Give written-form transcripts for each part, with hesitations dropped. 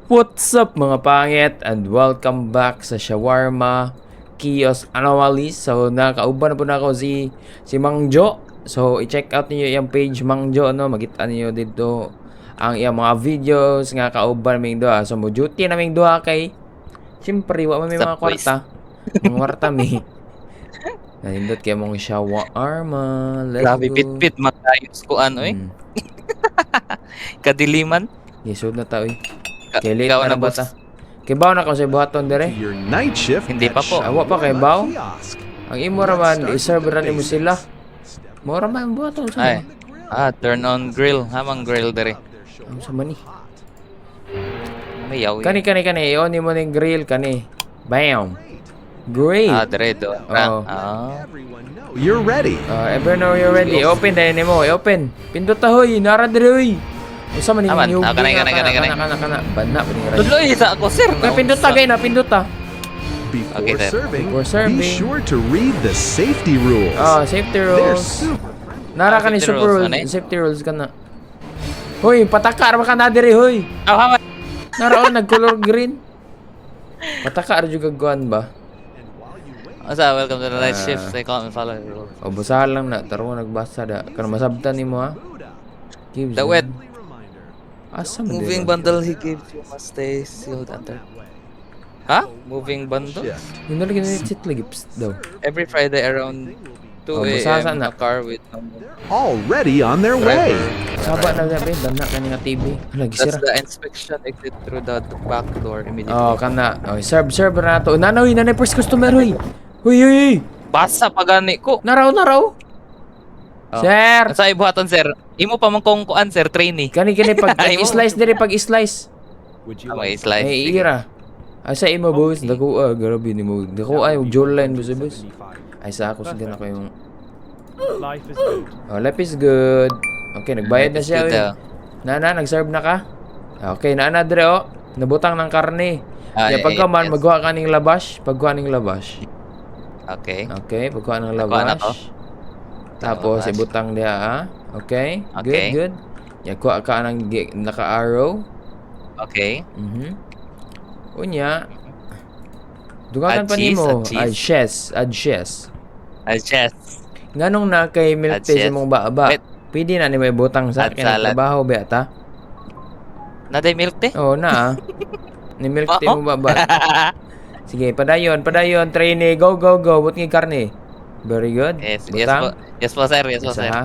What's up mga pangit and welcome back sa Shawarma Kiosk Anomalies. So nakauban na po na ako si Mang Jo. So i-check out niyo yung page Mang Jo, no? Makita niyo dito ang iyang mga videos nga kauban ming duha. So mo duty na ming duha kay siyempre wa may mga kwarta. Mga kwarta mi. Nahindot kay mong shawarma. Let's Grabe, go. pit-pit, matayos ko ano eh. Kadiliman. Yesod na tao eh. Ikaw Ikaw na, na ba boss. ta? Kibaw na ko sa buhaton dire. Your night shift. Hindi pa po. Awa pa kay Bao. Ang imo raman i-serve ra nimo sila. Mo raman buhaton sa. Ay. Turn on grill. Hamang grill dere. Ang sa mani. May yaw. Kani on nimo ning grill kani. Bam. Great. Dere do. Oh. You're ready. Ever know you're ready. Open dahil nimo. Open. Pindot ta hoy. Nara dire hoy. Usa man Aman. yung Kanay. kana. Banna pa ni ra. Tuloy sa ako sir. Kay pindot ta gay na pindot ta. Before Okay, then. serving, Before serving. be sure to read the safety rules. Safety They're rules. super. Nara ka ni Safety super rules, rules. ano eh? Safety rules ka na. Hoy, patakar ba ka na dire hoy. Haman. Naraon nag-color green. Patakar jud gagwan ba? Asa, welcome to the night shift. Stay calm and follow the rules. O basahan lang na tarong nagbasa da. Kana masabtan nimo ha. Gives The you- wet. Asa man Moving dito? bundle he gave you must stay sealed under. Ha? Moving bundle? Yung nalagyan na sit lagi psst daw. Every Friday around 2 Oh, basasa a.m. na. a car with no Already on their way. Saba na gabi dana kani nga TV. Lagi That's sira. the inspection exit through the back door immediately. Oh, kana. Oh, serve na to. Nanoy na first customer hoy. Hoy. Basa pagani ko. Naraw. Oh. Sir. Sa ibuhaton sir. Imo pa man kong kuan sir trainee. Kani pag Ay, mo. slice dire pag slice. May slice. Ay Sige. ira. Asa imo boss, dako grabe nimo. Dako ay jawline boss. Ay sa ako sige na ko yung Life is good. life is good. Okay, nagbayad na siya. Good, Oy. Nana, nag-serve na ka? Okay, naana dire oh. Nabutang ng karne. Kaya pagka man yes. magkuha ka ning labash, pagkuha ning labash. Okay. Okay, pagkuha ng Pagkuha na labash. Tapos labash. ibutang diha ah. Okay? Okay. Good. Ya kuha ka ng naka-arrow. Okay. Unya. Dugakan pa Add cheese, nimo. add cheese. Add cheese. Yes. Nganong na kay milk Add tea sa cheese. mong baba? Wait. Pwede na ni may butang sa Add akin salad. trabaho ba ta? Naday milk tea? Oo na. Ni milk tea Oo. mo baba. Sige, padayon, trainee, go, but ng karne. Very good. Yes po. Butang. Yes po sir. Yes po Isa sir. ha.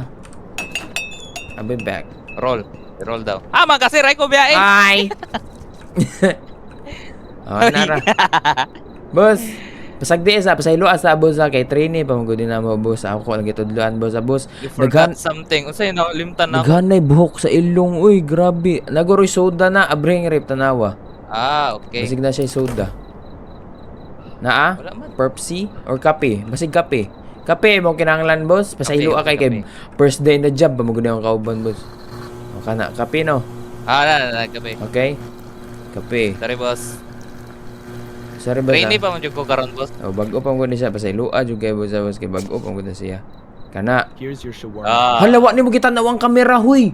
I'll be back. Roll. Roll daw. Magkasir ay ko biyahe. Ay! Nara. Boss, pasagdi sa pasaylo asa boss kay trainee pamugod din na mo boss. Ako ko nagitudloan boss boss. You forgot something. Unsay na limtan na ako. Naghanay buhok sa ilong. Uy, grabe. Nagoroy soda na abring rip tanawa. Okay. Basig na siya soda. Naa? Wala man. Pepsi or kape? Basig kape. Kape mo kinahanglan boss. Pasaylo Kape, kay kay kape. first day na job pamugod ang kauban boss. O kana kape no. Nagkape. Okay? Kape. Sorry boss. Sorry ba? Trainee pa mo jud ko karon boss. O bago pa mo siya pasayloa jud kay boss boss kay bago pa mo siya. Kana. Here's your shawarma. Halawa ni mo gitan-aw ang kamera huy.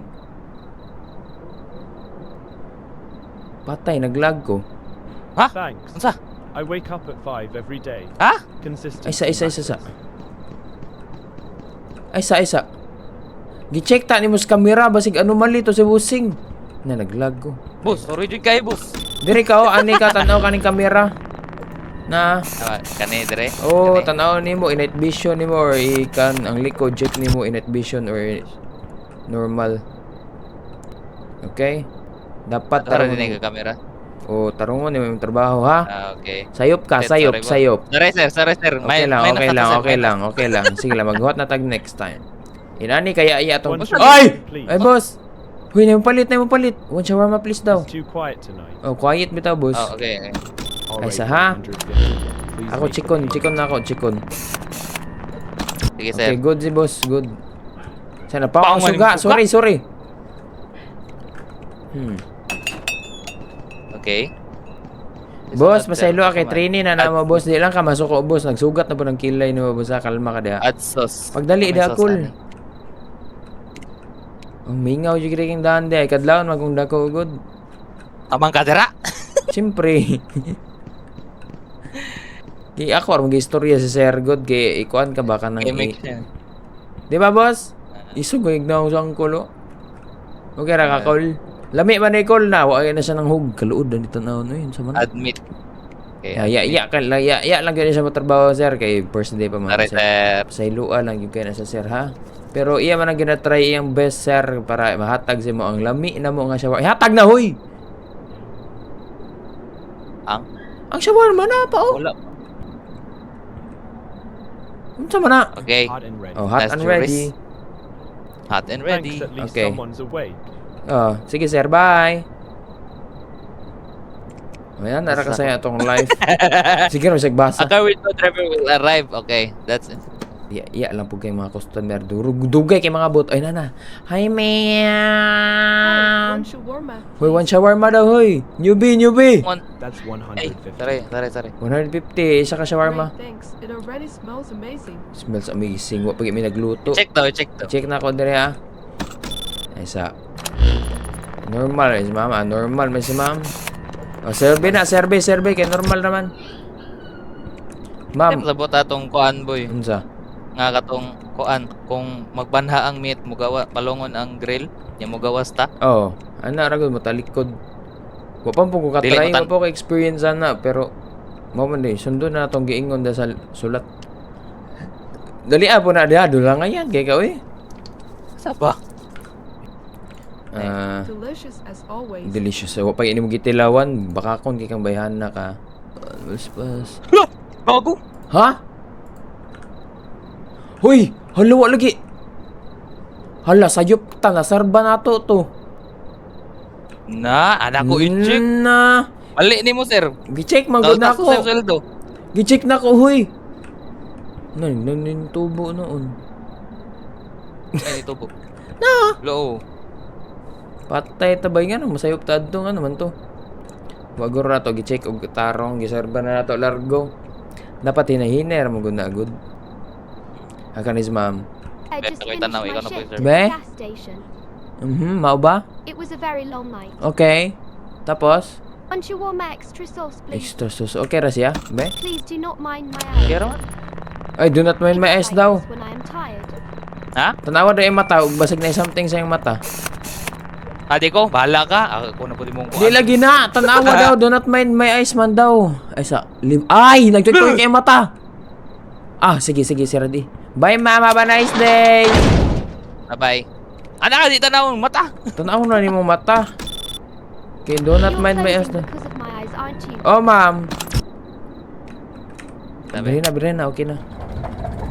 Patay naglag ko. Thanks. Unsa? I wake up at 5 every day. Ha? Consistent. Ay sa. Gi-check ta nimo sa kamera basig anomaly to sa busing. Na naglag ko. Boss, sorry jud kay boss. Diri ka ani ka tan-aw kaning kamera. Na Kani dire. oh Kani. tan-aw nimo in night vision nimo or ikan ang likod check nimo in night vision or normal. Okay? Dapat Tara tarungon. din ka kamera. O tarungon nimo yung trabaho ha. Okay. Sayop ka, Sorry, sayop, boss. sayop. Sorry sir. Okay lang, may okay nasa lang, sir, okay may lang, okay lang. Sige lang, maghuwat na tag next time. Inani kaya iya tong One Ay! shawarma, please. Ay boss. Huy, na mo palit. One shawarma please daw. It's too quiet tonight. Oh, quiet bitaw boss. Oh, okay. I'll Ay, rate sa you ha? 150. Please Ako chicken na ako, chicken. Sige sir. Okay, good si boss, good. Sana pa Pangan ako yung suga. suga. Sorry. Okay. Boss, Sunod, pasaylo sir. kay trainee na nama boss. Di lang ka masuko boss. Nagsugat na po ng kilay ni boss. Kalma ka diha. Add sauce. Pagdali May da sauce, cool. ani. Ang mingaw yung king daan di. Kadlawon magkong dako good. Amang kadira. Siyempre. Kaya ako, aram istorya si Sir God, kaya ikuan ka baka nang Gimmick siya. Di ba, boss? Isugay na ako sa angkolo. Okay ra ka, Col. Lami man ni Col na, wala na siya ng hug. Kaluod na dito na ano yun, sa man. Admit. Okay, Ya lang yun siya matrabaho, sir, kay first day pa man. Sorry, sir. Sa ilua lang yung kaya na sa sir, ha? Pero iya man ang ginatry iyang best, sir, para mahatag si mo ang lami na mo nga shawarma. Ihatag na, hoy! Ang shawarma na pa, oh! Wala. Ano sa mana? Okay. Hot and ready. Oh, hot That's and your ready. Hot and ready. Thanks, at least Okay. someone's awake. Oh, sige, sir, bye! Ayan, nara ka saya itong live. Sige, masagbasa. A car with no driver will arrive. Okay, that's it. Iya lang po kay mga customer. Dugay kay mga bot. Ay, nana. Hi, ma'am! One shawarma. Hoy, one shawarma daw, hoy! Newbie! That's Ay, 150. sorry. 150, isa ka shawarma. Great, thanks. It already smells amazing. Smells amazing. Wa pag may nagluto. Check daw. Check na ako dire, ha. Isa. Normal si ma'am. Normal man si ma'am. Oh, survey kay normal naman. Ma'am, Sabot atong kuan boy. unsa? Nga katong kuan kung magbanha ang meat mugawa palungon ang grill, nya mugawas ta. Oh, ana ra gud mo talikod. Wa pa po ko Dili katry, mo wa po ko experience ana, pero mo man di sundo na atong giingon da sa sulat. Dali po na dia lang ayan kay ka oy. Sa ba? Delicious as always. Delicious. Wa pa ini mo gitilawan, baka kon kay kang bayhan na ka. Pas. Bago. Ha? Hoy, hala wa lagi. Hala sayop ta na sarba nato to. Na, anak ko i-check. Na. Mali ni mo sir. Gi-check man gud na Kaltas sa ako. sweldo. Gi-check na ko, hoy. Nanin tubo noon. Ay tubo. Na. Lo. Patay tabay nga no, masayop ta adto nga naman to. Wag ra to gi-check og tarong giserba na nato largo. Dapat hinahiner mo gud na good. Akanis ma'am. I just Beto, finished tanaw, my ikaw na po, shift sir. at Be? the gas station. Mao ba? It was a very long night. Okay. Tapos, One shawarma extra sauce, please. extra sauce. Okay ra siya, be? Please do not mind my eyes. Pero Ay, do not mind my eyes It's like daw. this when I am tired. ha? Tanawa daw yung mata, ug basag na something sa yung mata. Adi ko, bahala ka. Ako na po di mong Di lagi na, tanawa daw, do not mind my eyes man daw. Ay, ay, nag-check ko yung mata. Ah, sige, sir di. Bye, ma'am. Have a nice day. Bye. Anak, di tanaw mata. Tanaw na ni mo mata. Okay, do not You're mind my eyes closing daw. because of my eyes, aren't you? Oh, ma'am. Sabi. Birin na, okay na.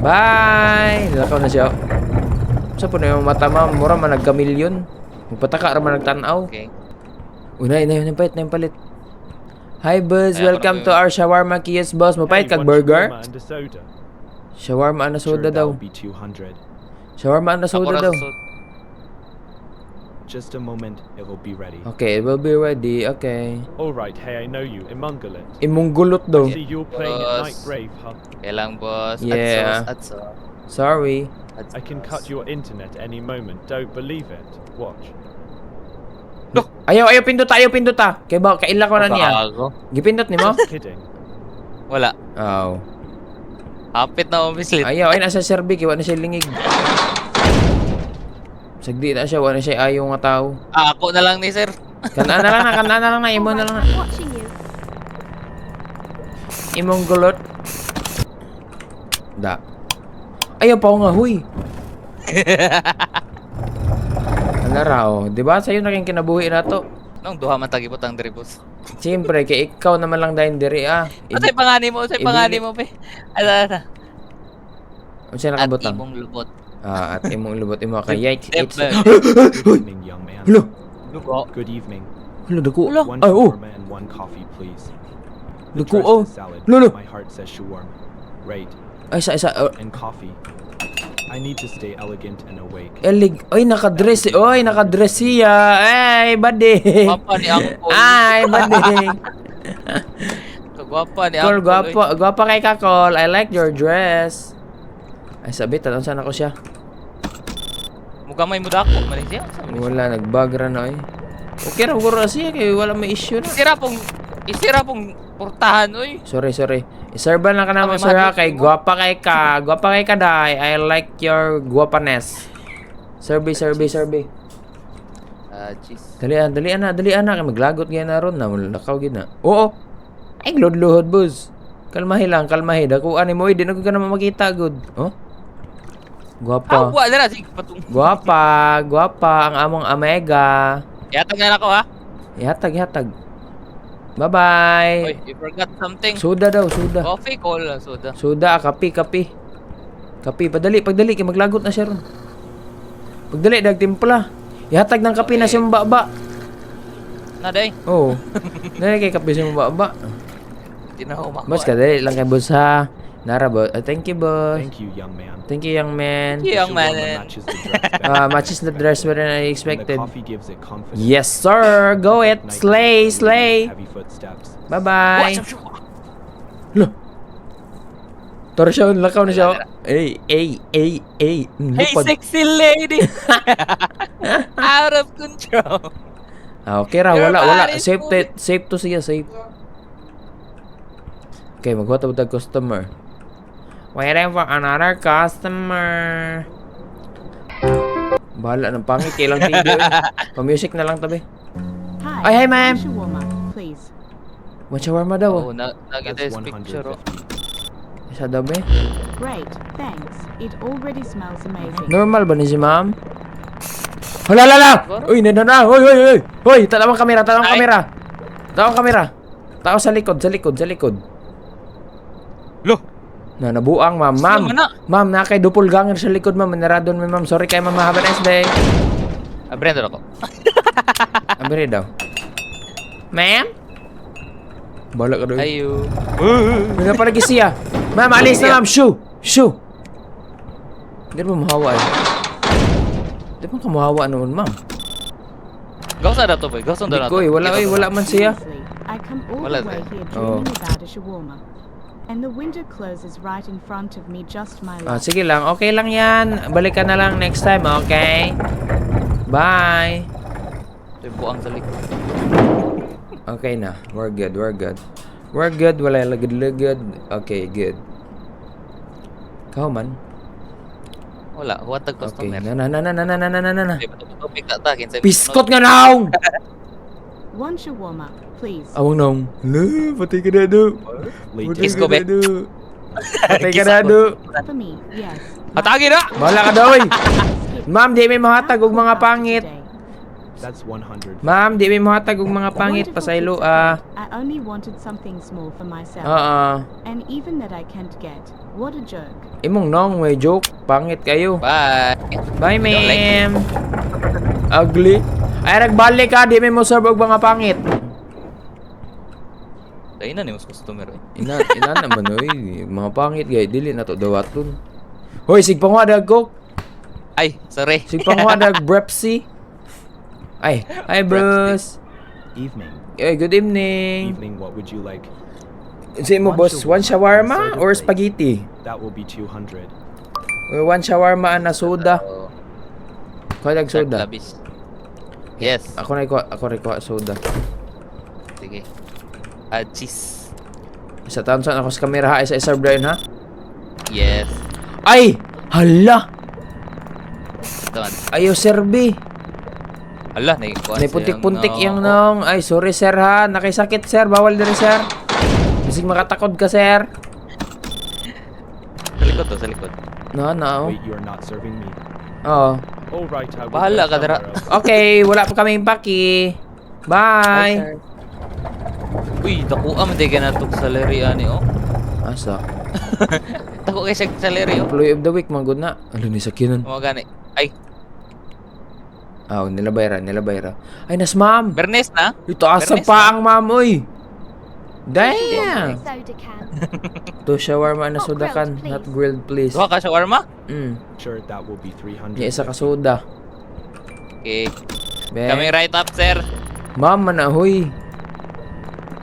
Bye! Nilakaw na siya. Sa po na yung mata, ma'am. Mura man nagkamilyon. Magpataka raman nagtanaw. Okay. Una, na yung palit. Hi, Buzz. Ay, Welcome ako to our shawarma kiosk, boss. Mapait Hey, kag one burger? shawarma and a soda. Shawarma na Sure, soda daw. that'll be 200. Shawarma na soda daw. Just a moment, it will be ready. Okay, it will be ready. Okay. All right, hey, I know you, Imungalit. Imong gulot daw. See, you're playing at Night Boss. Brave, huh? Kailang boss. Yeah. Adso. Sorry. I can cut your internet any moment. Don't believe it. Watch. Ayaw pindot ta. Kay ba kaila ko na niya. Bago. Gipindot nimo? Kidding. Wala. Aw. Hapit na obviously. Ayaw ay nasa serbi kay wa na siya lingig. Sagdi na siya, wa na siya ayaw nga tao. Ako na lang ni sir. Kana na lang na, imo na Alright, lang na. I'm watching you. Imong gulot. Da. Ayaw pa ako nga, huy. Ano raw, di ba sa'yo naging kinabuhi na to? Nung duha man tagipot ang dribos. Siyempre, kay ikaw naman lang dahil diri Usay pangani mo, pe. Ala. Ano siya At nakabutang? imong lubot. At imong lubot, imo kay yikes. Good evening, young man. Hulo! Lugo. Good evening. Hulo, dako. One Ay, oh! shawarma and one coffee, please. The Dako, dress oh! is salad. Lolo! My heart says shawarma. Right. Ay, isa. And coffee. I need to stay elegant and awake. Elig. Ay, nakadress. Oy, nakadress siya. Ay, buddy. Gwapa ni Uncle. Ay, buddy. Kagwapa ni Col, Uncle. gwapa kay ka, Col. I like your dress. Ay, sabi, tanong saan ako siya. Mugamay mo dako. Mali siya. Wala, nag-bug ra na eh. Okay ra, guro siya, kaya wala may issue na. Sira pong Isira pong portahan, oy. Sorry. Iserban lang ka naman, Kami sir, ha? mahal Kay mo. guwapa kay ka. Guwapa kay ka, day. I like your guwapaness. Survey. Cheese. Dalian na. Kay maglagot gyan na ron na. Lakaw gina. Oo. Ay, glod-luhod, boss. Kalmahi. Dakuan ni mo, di na ko ka naman makita, good. Oh? Guwapa. Awa na sige patung. Guwapa. Ang among Omega. Yatag na ako ha. Ihatag. Bye-bye. Oy, you forgot something. Soda daw, soda. Coffee, cola, soda. Soda, kape. Pagdali, kay maglagot na siya ron. Pagdali, dagtimpla. Ihatag ng kape na Okay. siyang baba. Naday. Oo. Dali kay kape siyang baba. Hindi na ako makuha. Boss, kadali lang kay boss ha. Nara, boss. Thank you, boss. Thank you, young man. Thank you, young man. Thank you, young man. Shawarma matches the dress better, Matches the dress better than I and the expected. coffee gives it confidence. Yes, sir. Go it. Night Slay. heavy footsteps. Bye-bye. Loh. Tara siya, lakaw na siya. Ay. Hey, Lupad. sexy lady! Out of control. Okay ra, Your wala. body's Safe to siya, safe. Okay, maghuwat ako tag customer. Waiting for another customer. Bahala ng pangit, kailang TV. Pa-music na lang tabi. Hi. Ay, hi, ma'am. One shawarma, please. One shawarma daw. Oh, nakita That's yung picture. Oh. 150. Isa daw ba? Great, thanks. It already smells amazing. Normal ba ni si ma'am? Hala! Uy, nandana! Hoy! Talawang kamera! Ay. Tao sa likod. Lo! Nabuang, ma'am. Sino man na? Ma'am, nakay doppelganger sa likod, ma'am. Naradon mo, ma'am. Sorry kay ma'am. Have a nice day. Brenda ako. Abiri daw. Ma'am? Bala ka daw. Ayo. May nga pala siya. Ma'am, alis na, ma'am. Shoo! Hindi mo mahawa eh. Hindi mo ka mahawa noon, ma'am. Gawsa na to, boy. Gawsa na to. Hindi ko eh. Wala man siya. Seriously, I come all Wala the way siya. here Oh. dreaming about a shawarma. And the window closes right in front of me, just my luck. Sige lang. Okay lang yan. Balik ka na lang next time, okay? Bye. Ito yung buang sa likod. Okay na. We're good. Wala lagad. Okay, good. Kau man. Wala. Huwatag Okay. customer. Na. Topic ta. Kinsay Piskot nga naong! One shawarma, please. Awang naong. Hala, patay ka na do. Late Kiss ko, be. Patay ka na do. For me, yes. Hatagi na! Bahala ka daw eh. Ma'am, di may mahatag og mga pangit. That's 100. Ma'am, di may mahatag og mga pangit. Pasaylo I only wanted something small for myself. And even that I can't get. What a jerk. Imong nong, may joke. Pangit kayo. Bye! Bye, ma'am. Ugly. Ay, nagbalik ka. Di may mo serve og mga pangit. Kaya na ni mas customer eh. Ina naman, oy. Mga pangit, gay. Dili na to dawaton. Hoy, sigpangwadag ko. Ay, sorry. Sigpangwadag Brepsi. Ay, hi, bros. Evening. Hey, good evening. Evening, what would you like? Say mo, boss, one shawarma or spaghetti? That will be 200. Or one shawarma and a soda. Oh, Kadag soda. labis. Yes. Ako na soda. Sige. Cheese. Sa taon saan ako sa camera ha, isa serve rin ha. Yes. Ay! Hala! Ito man. Ayaw serbi. Ala, naikuha May puntik-puntik yung nong. Ay, sorry sir ha. Nakisakit sir. Bawal din sir. Bisig makatakod ka sir. Sa likod to, sa likod. No. Wait, you're not serving me. Oo. All right, I will Bahala go ka, Dara. somewhere else. Okay, wala pa kaming paki. Bye! Uy, takuha man tayo ganatok salary ani oh. Asa? Tako kay siya salary oh. Employee of the week, manggod na. Ano ni sakinan? Mga gani. Ay, Nilabayra. Ay, nas ma'am! Bernes na? Ito asa Bernes pa ang ma'am, oy! Damn! Soda can. To shawarma na Not soda kan, grilled, please. not grilled please. Duha ka shawarma? Sure, that will be 300. Yung isa ka soda. Okay. Be. Kami right up, sir. Ma'am, manahoy.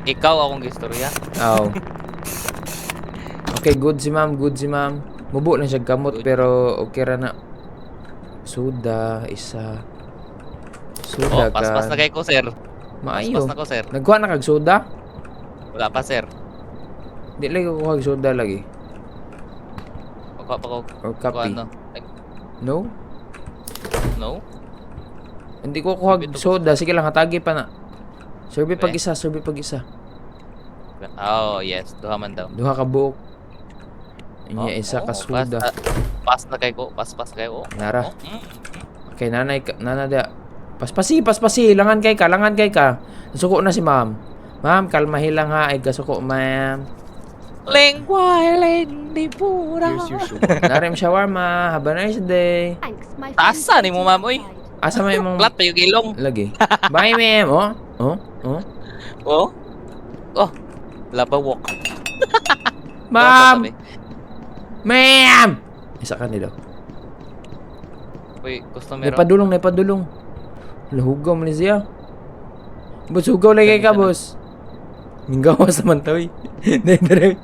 Ikaw akong gistorya. Aw. Okay, good si ma'am. Mubo na siya kamot, Good. pero okay ra na. Soda, isa. Oh, Soda ka. paspas na kay ko, sir. Maayo. Paspas na ko, sir. Nagkuha na kag soda? Wala pa, sir. Di lagi ko kuha soda lagi. Kuha pa ko. Or Kuha kape. ano. No? No? Hindi ko kuha soda. Sige lang, hatagi pa na. Serve pag Okay. isa, serve pag isa. Oh, yes. Duha man daw. Duha ka buok. Inya isa ka soda. Pas na kay ko. Pas kay ko. Nara. Oh, Okay, nanay ka, nanada. Paspasi. Langan kay ka. Suko na si ma'am. Ma'am, kalmahi lang ha. Ay kasuko, ma'am. Lengua, di pura. Here's your shawarma. Narim shawarma. Have a nice day. Thanks, my friend. Taasa ni mo, ma'am, oy. Asa may mong Plat pa yung ilong. lagi. Bye, ma'am. Oh. Oh? Oh. Labawok. Ma'am! Ma'am! Isa ka nila. Uy, customer. Naipadulong. Lahugaw mo siya. Boss, hugaw lagi ka, boss. Minggawas naman to, eh. Dire.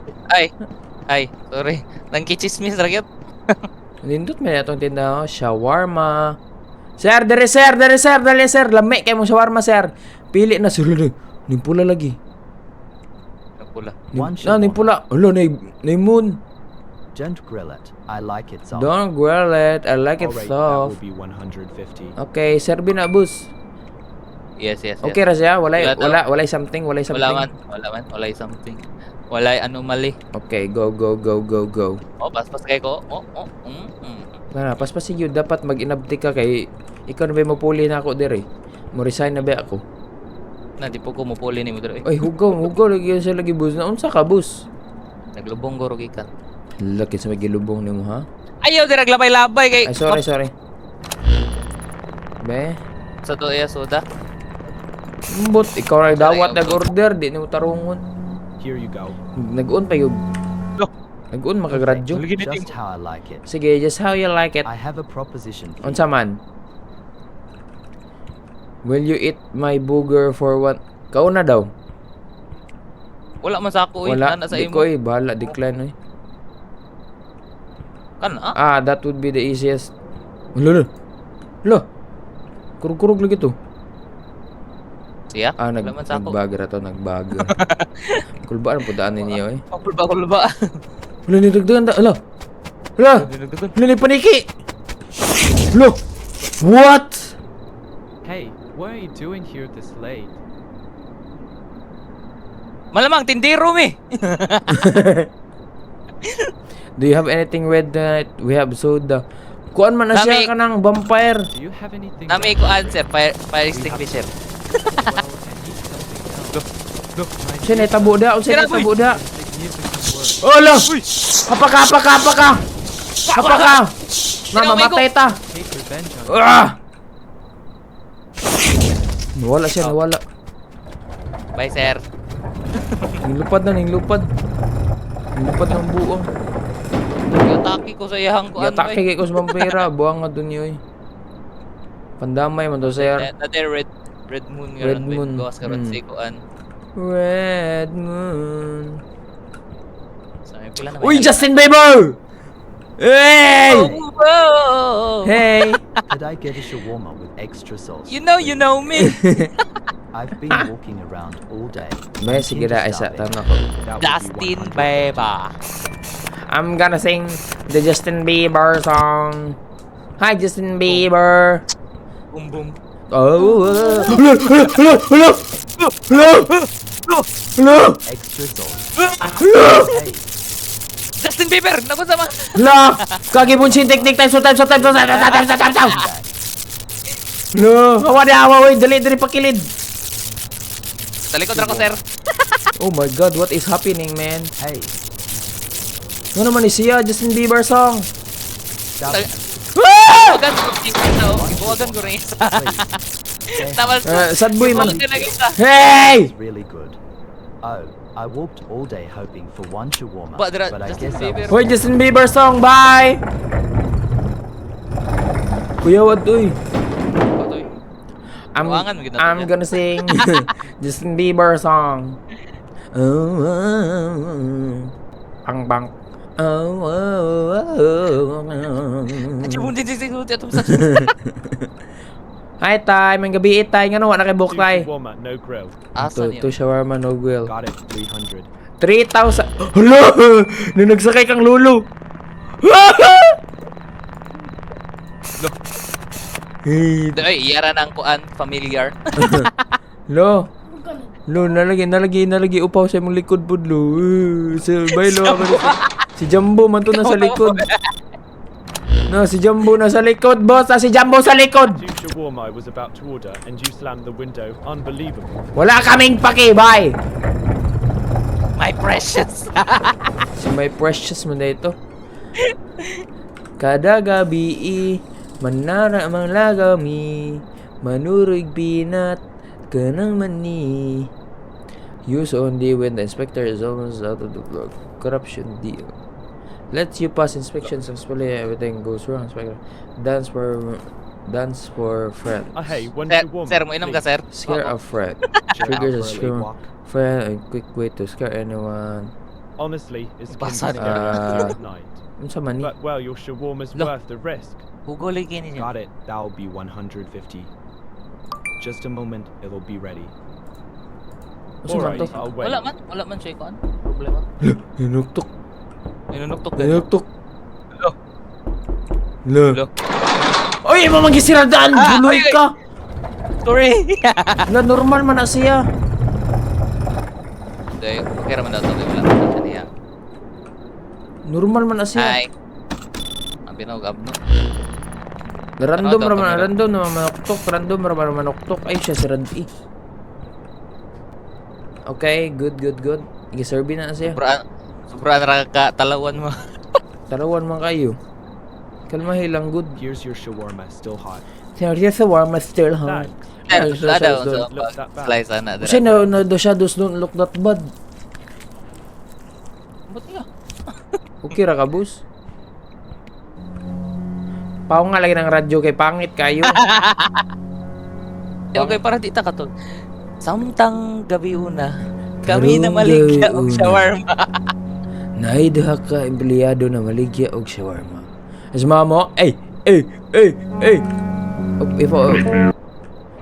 Ay, sorry. Nangkichismis ragyat. Nindot may itong tindahan. Shawarma. Sir, dere sir. Lami kayo mong shawarma, sir. Pili na, sir. Nimpula lagi. Nagpula. One Nimpula. Alo, moon. Don't grill it. I like it soft. Don't grill it. I like it Alright, that will soft. be 150. Okay, serve na, boss. Yes. Okay ra siya? Wala daw. Walay something. Wala man. Wala something. Wala anomaly. Okay, go. Oh, pas kay ko. Nga, paspas si Yud, dapat mag-inabti ka kay ikaw na ba mapuli na ako dire. Mo resign na ba ako? Na di po ko mupuli ni mo dito. Ay, hugaw lagi siya lagi boss. Na unsa ka boss? Naglubong ko gikan. Laki sa magilubong nimo ha. Ayaw di naglabay-labay kay. Ay, sorry. Be, Sa to iya soda. but ikaw na dawat nag-order, di nimo tarungon. Here you go. Nag-on pa yun. Nag-on makagradyo. Just how I like it. Sige, just how you like it. I have a proposition for you. Unsa man? Will you eat my booger for what? Kauna daw. Wala man sa ako Wala, Nana sa di imo. ko bahala, decline eh. Kana? That would be the easiest. Lo. Kurug-kurug lagi to. Siya? Wala man sa ako. Nagbaga. Kulbaan po daan ninyo eh. Kulba. Wala ni dagdagan da. Wala ni paniki. Lo. What? Hey, what are you doing here this late? Malamang tindiro mi. Do you have anything red that we have soda? Kuan man na siya Nami- ka ng vampire. Do you have anything? Nami ko answer fire extinguisher. Well, and eat something else. Look, my Siya na tabo da. Siya na tabo da. significant word. Oh, lo. Hapa ka. Namamatay ta. Take revenge on Nawala siya. Bye, sir. Nilupad ng buong. Yataki ko sa iyang ko ano Yatake kay ko sa vampira. Buang nga dun yun. Pandamay man to, sir. Dati red moon nga Red ron, moon. gawas ka ron Hmm. si kuan. Red moon. Sa may pila na Uy, may- Justin Bieber! Hey! Oh, Hey! Could I get a shawarma with extra sauce? You know me. I've been walking around all day. May sige na, isa. Tama ko. That would be Justin 100. Bieber. I'm gonna sing the Justin Bieber song. Hi, Justin Bieber. Boom boom. Oh. Hello. Extra sauce. Hello. Hey, Justin Bieber, nako sama. Hello. Kagibunsin technique time. Hello. Hawa, wait. Dali pakilid. Sa likod ra ko, sir. Oh my god, what is happening, man? hey, Ano naman ni siya, Justin Bieber song? stop it. Ibuwagan ko rin isa. Ibuwagan ko rin isa. Tamal Sad boy man. Ibuwagan na isa. Hey! It's really good. Oh, I walked all day hoping for one shawarma, But there are but I Justin guess I Bieber. was Hoy, Justin Bieber song, bye! Kuya, what doy? Patoy. Buwangan mo ginagawa I'm niya. gonna sing Justin Bieber song. Bang. Hi, tay. May gabi tay. Nga wala kay book Two tay. shawarma, no grill. Asan To yun? shawarma no grill. Got it. 300. 3,000. Hala! Nung nagsakay kang lolo. Hey, Ay, iyara ng kuan, familiar. lo. Lo, nalagi upaw sa imong likod po, lo. Si Baylo. Si Jumbo man to nasa likod. No, si Jumbo nasa likod, boss. Si Jumbo sa likod. Two shawarma I was about to order, and you slammed the window. Unbelievable. Wala kaming paki, bye. My precious. Si my precious man na ito. Kada gabi manara mang lagami manurig pinat kanang mani. Use only when the inspector is almost out of the block. Corruption deal. Lets you pass inspections and spelling everything goes wrong. Inspector. Dance for friends. Hey, one Sir, shawarma. sir, mo inom ka, sir? Scare a Oo. friend. Chill out Triggers a for a late scare walk. friend and quick way to scare anyone. Honestly, it's Basa Kim's niya. at night. Unsa man ni? But well, your shawarma's Lo. worth the risk. Hugolig yun niya. Got it. That'll be 150. Just a moment. It'll be ready. Unsa man Alright, to? I'll wait. Wala man siya kuan. Problema. Inuktok. Inunuktok ka. Inuktok. Lo. Lo. Lo. Oy, mo magisiradaan, buloy ay, ay. ka. Sorry. Na normal man na siya. Dahil, okay raman daw ito. Wala man siya niya. Normal man na siya. Ay. Ang pinawag abno. Random Ano daw, raman, camera? random naman manoktok, random raman manoktok. Ay, siya si Randy. Okay, good. Igiserbi na siya. Sobrang nakakatalawan mo. Tarawan man kayo. Kalmahi lang, good. Here's your shawarma, still hot. Here's the warm still, huh? Thanks. Ada so- unsa slice ana Kasi na the shadows don't look that bad. Buti nga. Okay ra ka, boss? Pao nga lagi ng radyo kay pangit kayo. Okay, para di ta katol. Samtang gabi una, kami na Karong maligya gabi og una. shawarma. Naidaha ka empleyado na maligya og shawarma. As mamo, ay.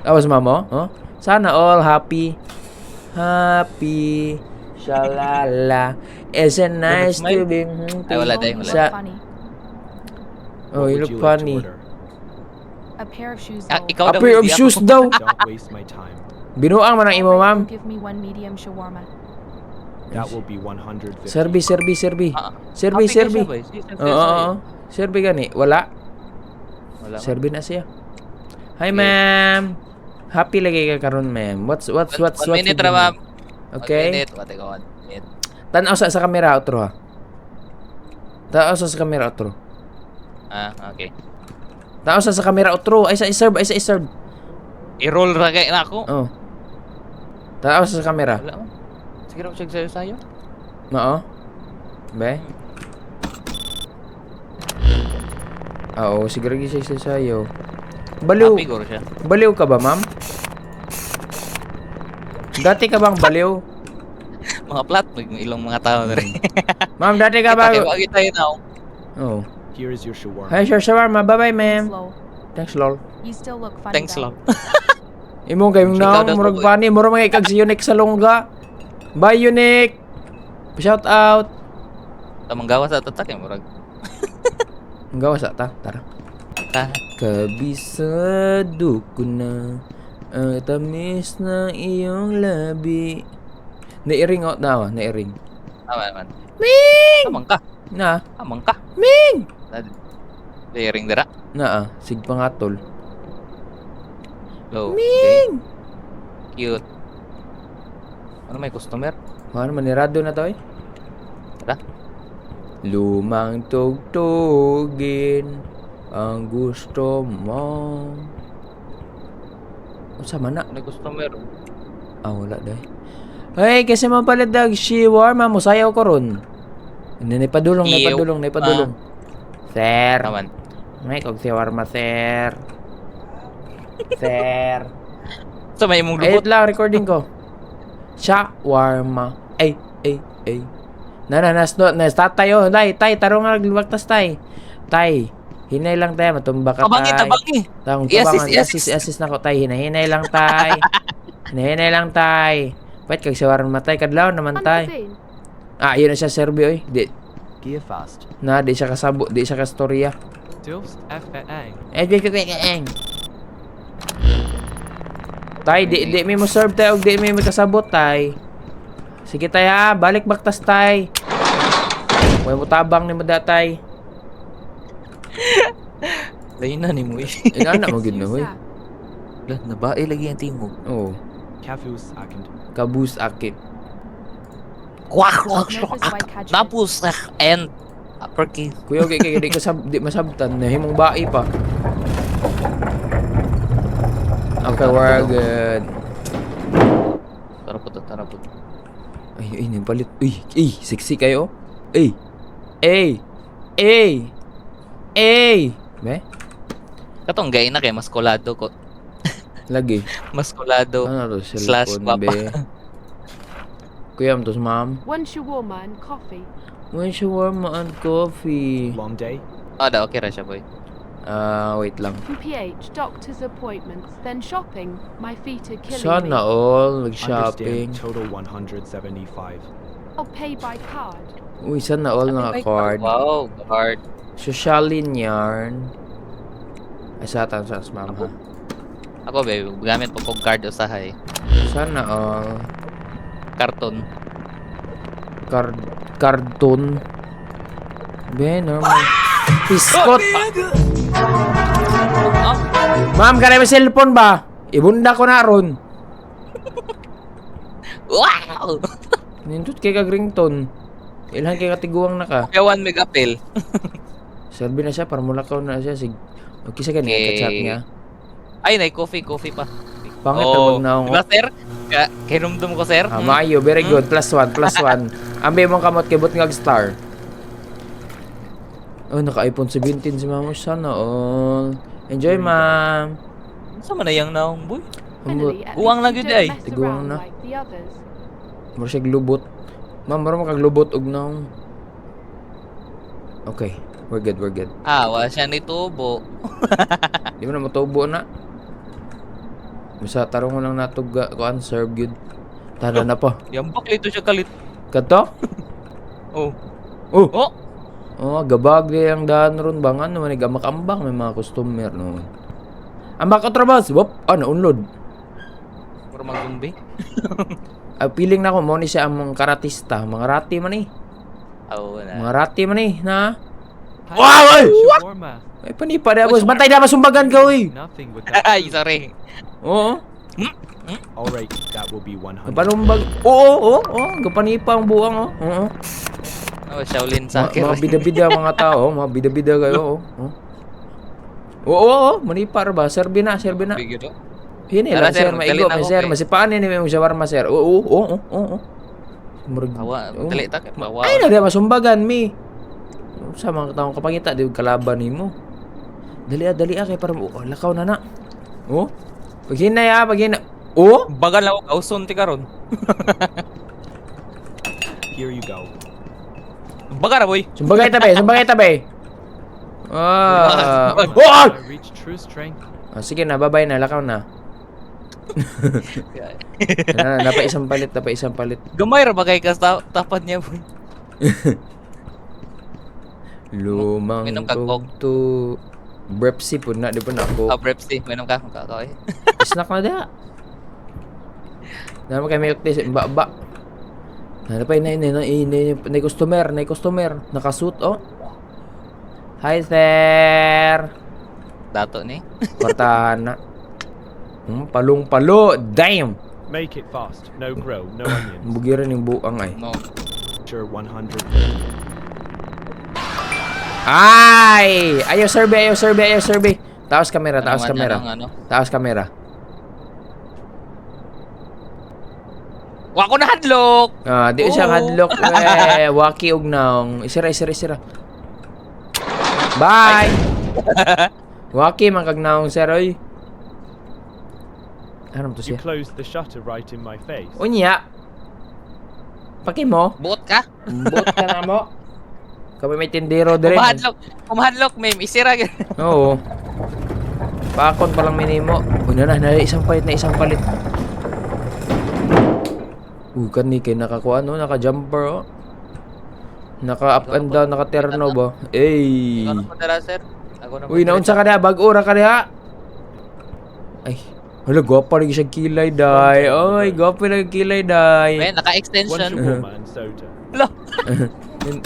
Awas mamo, huh? Sana all happy. Shalala. It's a nice to Smile? be. Ay, wala day, You wala. look funny. Oh, you What would look you like to funny. order? A pair of shoes. Ah, though. ikaw A daw, pair of hindi shoes ako. daw. Don't waste my time. Binuang man ang imo, Alright, ma'am. you'll give me one medium shawarma. That will be 150. Serbi. Ah, Serbi. happy ka siya, boy. Si sir, Oo. Serbi gani. Wala. Wala. Serbi na siya. Hi, ma'am. Happy lagi ka karon, ma'am. What's One minute the ra, ma'am. menu? Okay. 1 minute. Wate ka 1 minute. Tanaw sa camera outro ha. Tanaw sa camera outro. Ah, okay. Tanaw sa camera outro. Ay sa i-serve. I-roll ra kay na ako. Oh. Tanaw sa camera. Wala man. Sige raw siya sayo. Oo. Be. Oo, siguro siya sayo. Baliw. Happy guro siya. Baliw ka ba, ma'am? Dati ka bang baliw? Mga plat, ilong mga tao na rin. Ma'am, dati ka ba? Pakibagi tayo na. Oh. Here is your shawarma. Hi, sir, shawarma. Bye-bye, ma'am. Slow. Thanks, lol. You still look funny. Thanks, though. love. Imo kayong Ikaw naong daw, murag boy. pani, murag mga ikag si Unique sa longga. Bye, Unique. Shout out. Tamang gawa sa tatak eh, murag. Ang gawa sa ta, tara. Ta. Kabisado ko na ang tamis ng iyong labi. Nairing out na, nairing. Tama naman. Ming! Amang ka. Na, Amang ka. Ming! Layering dira. Na, sig pangatol. Low. Ming! Cute. Ano may customer? Ano, manirado na to eh. Tara. Lumang tugtugin ang gusto mo. Sa mana? Ano may customer? Ah, wala dahi. Ay, kasi mapaladag shawarma mo sayaw ko ron. Naipadulong. Sir. Naman. May kog shawarma, sir. Sir. So may imong Ayun lubot. lang, recording ko. Shawarma. Ay. Na, start tayo. Tay, taro nga, nagbaktas tay. Tay, Hinay lang tayo, matumba ka Tabangi, tay. tabangi. Tawang I-assist, tabangan, assist na ko tay. Hinay lang tay. Hinay lang tay. Wait, kag sawaran matay kadlaw naman tay. Unforeseen. Ah, yun na siya Serbi oy. Di Gear fast. na di siya kasabo, di siya kastorya. Dilst FAA. Tay, di mi mo serve tay og di mi mo kasabot tay. Sige tay ha, balik baktas tay. Way mo tabang ni madatay. Lain na ni mo eh. Ina mo gid na hoy. Use that. Nabae lagi ang tingog. Oh, Kavus Akand. kabus akit. Kwak, Nervous white catcher. Tapos, and uppercase. Kuya, okay, di di masabtan na himong bai pa. Okay, we're good. Tarapot. Ay, napalit. Uy, sexy kayo. Ay. Be? Katong gay na kay maskulado ko. Lagi. Maskulado. Ano to? Slash Cellphone, papa. be. Kuya, mo to sa ma'am. One shawarma and coffee. May shawarma and coffee. Long day. Da, okay ra siya, boy. Wait lang. PH, doctor's appointments, then shopping. My feet are killing Sana me. all nag-shopping. Understand. Total 175. I'll pay by card. Uy, sana all naka-card. Wow, card. Socialin yarn. Ay, satan sa ma'am ha. Ako, babe, gamit po kong card usahay. Sana all. Karton. Karton. Be, normal. Piskot! Ma'am, kanay mo cellphone ba? Ibunda ko na ron. Wow! Nindot kay kag ringtone. Ilhan kay katiguang na ka. Kaya 1 megapil. Serbi na siya, para mulakaw na siya. Okay sa ganyan, Okay. ka-chat niya. Ay, coffee pa. Pangit na Oh, magnaong. diba, sir? Kinumdum ko, sir. Ah, maayo, very good. +1. Ambi mong kamot kay but ngag star. Oh, naka-iPhone 17 si ma'am. Sana all. Enjoy, ma'am. Sa man na yung naong, boy? Finally, at Guwang lang least you yun, ay. don't mess Tiguang around na. like the others. Mura siya glubot. Ma'am, mura makaglubot og naong. Okay, we're good. Wala siya ni tubo. Di mo na matubo na. Basta tarong mo lang natog kuan serve good. Tara na pa. Yambak lito siya kalit. Kato? Oh. Oh. Oh! Oh, gabag ang daan ron bangan naman gamakambak may mga customer no. Ambak otrabas. Wop, naunlod. Para mag-zombie. Feeling na ko mo ni siya ang karatista, mga rati man eh. Na. Mga rati man eh, na. Hey, Wow, ay! shawarma. Ay panipa na boss, bantay na masumbagan ka oy. Nothing with that. Ay, sorry. Oo. Alright, that will be 100. Panumbag. Oo, gapanipa ang buang oh. Oo. Oh, Shaolin Soccer. Mga bida-bida mga tao, mga bida-bida kayo. Oo, manipar ba? Serbi na. Bigyo do. Hini Tara, lang sir, sir, maigo, dali na may ako, sir, kay. masipaan ni may shawarma sir. Oo. Tawa, dali ta kay bawa. Ay na di masumbagan mi. Sa mga taong kapangita, di kalaban nimo. Dali kay para lakaw na na. Oh. Pag hinay. Oh. Bagal na ako kauson ti karon. Here you go. Baga ra, boy. Sumbagay tabi. Ah. Sumbagay. Oh! I reached true strength. Sige na, babay na, lakaw na. Napa isang palit. Gamay ra ba kay tapat niya, boy? Lumang Minom ka, Kog. to Brepsi po na, di pa na ako. Brepsi, minom ka kung kakaway. Snack na da. Naman kay milk tea, ba. Ano pa na customer, nakasuit oh. Hi sir. Dato ni. Kwartahan na. Palong-palo, damn. Make it fast. No grill, no onions. Bugiran yung buang ay. No. Sure, 100. Ay! Ayaw survey. Taos kamera. Ano? Taos kamera. Wako na hadlok. Di siya hadlock. Waki og naong. Isira. Bye! Waki, man kag naong sir, oy. Ano to You siya? closed the shutter right in my face. Unya. Paki mo. Buot ka. Bot ka na mo. Kami may tindero dire. Kumahadlok, ma'am. Isira gyud. Oo. Pakon pa lang minimo. Una na isang palit. Kan ni kay nakakuha no, naka-jumper oh. Naka up and down, naka terno ba? Ey. Ano ko dala, sir? Ako na. Uy, naunsa ka na, bag-ura ka na. Ay. Hala, gwapa lagi siya kilay, day. Oy, gwapa lagi kilay, day. May One naka-extension. shawarma and soda. Lo.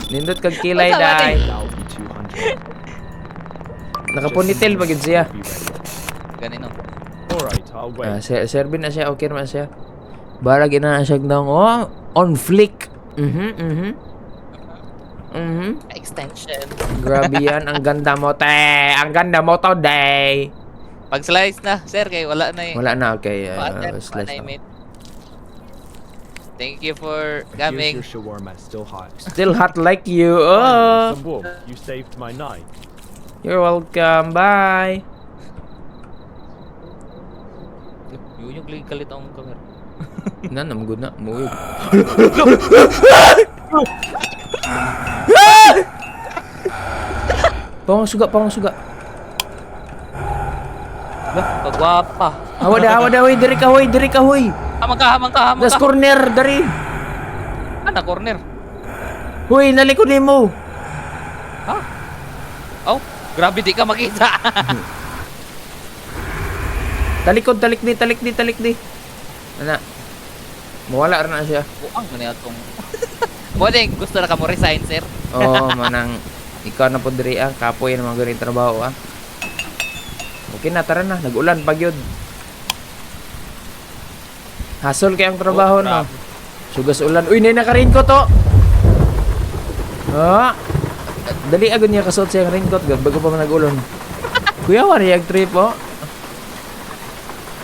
Nindot kag kilay, What's up, day. That'll be 200. Nakapunitil ba gid siya? Ganino. Alright, I'll wait. Serbi na siya, okay naman siya. Barag ina na siya ng on flick. Extension. Grabe yan, ang ganda mo, te. Ang ganda mo to, day. Pag slice na, sir, kay wala na eh. Wala na, okay. Wala Slash na, na. mate. Thank you for Here's coming. your shawarma, still hot. Still hot like you. Finally, Oh, some warmth. You saved my night. you're welcome. Bye. Yung lagi kalit ang camera. I'm good na. Move. Pawang suga. Lah, kagwapa. Hawa da, hoy. Diri ka, hoy. Hamang ka. Das corner, dari. Ana, corner. Hoy, nalikod ni mo. Ha? Oh, grabe di ka makita. Talikod, talik di. Ana. Mawala ra na siya. Buang man atong. Boling, gusto na ka mo resign, sir. Oo, manang ikaw na po diri kapoy na mga ganito trabaho Okay na, tara na, nag-ulan pagyod. Hasol kayang trabaho no. grabe. Sugas ulan. Uy, nay naka-raincoat to. Dali agad niya kasuot siyang raincoat gad bago pa man nag-ulan. Kuya, wari yung trip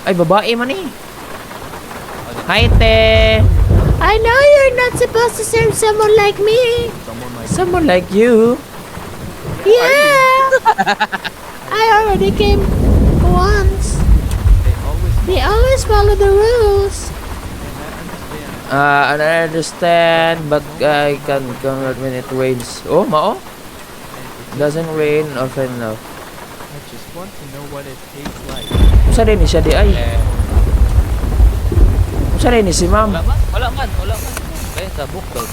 Ay, babae man eh. Hi, te. I know you're not supposed to serve someone like me. Someone like you. Yeah. I already came once. They always follow the rules. I understand, but I can convert when it rains. Oh, mao? Doesn't rain often enough. I just want to know what it tastes like. Usa din siya di ay. Usa din si ma'am. Wala man. Kaya the book of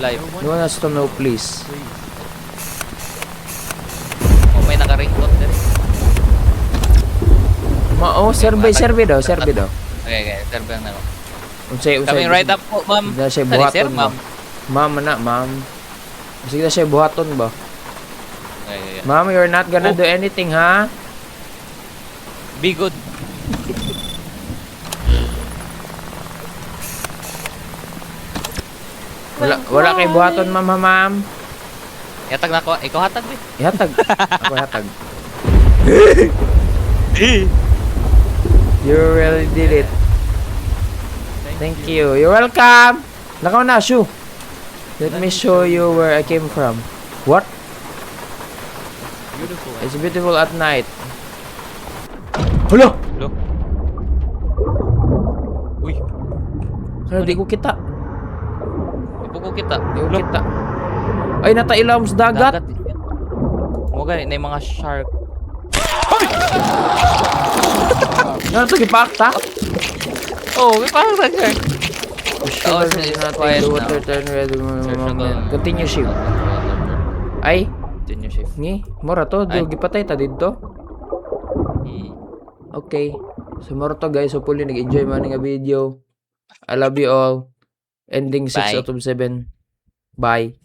life. You want us to know, please. Oh, may naka-raincoat din. Mao, survey daw. Okay, serve na ako. Unsay. Coming right up po, ma'am. Da siya Sorry, sir, buhaton, ma'am. Ma'am. Sige na siya buhaton ba? Okay. Ma'am, you're not gonna do anything, ha? Be good. Wala kay buhaton, ma'am. Yatag na ako. Ikaw hatag, be. Ihatag. Ako hatag. You really did it. Thank you. You're welcome. Nakaw na, shoe. Let me show you where I came from. What? Beautiful. It's beautiful at night. Hello? Hello? Uy, Ano, di ko kita. ipuko kita. Di ko kita. Ay, natailam sa dagat. Mo gani na yung mga shark. Ano ito, gipakta? Oh, may parang shark. Sure, quiet now. water turn red. Search na to. Continue shift. Ay, Continue shift. ni, mora to. Ay. Gipatay ta dito. Okay. So, mora to guys. Hopefully, nag-enjoy man nga video. I love you all. Ending 6 Bye. out of 7. Bye.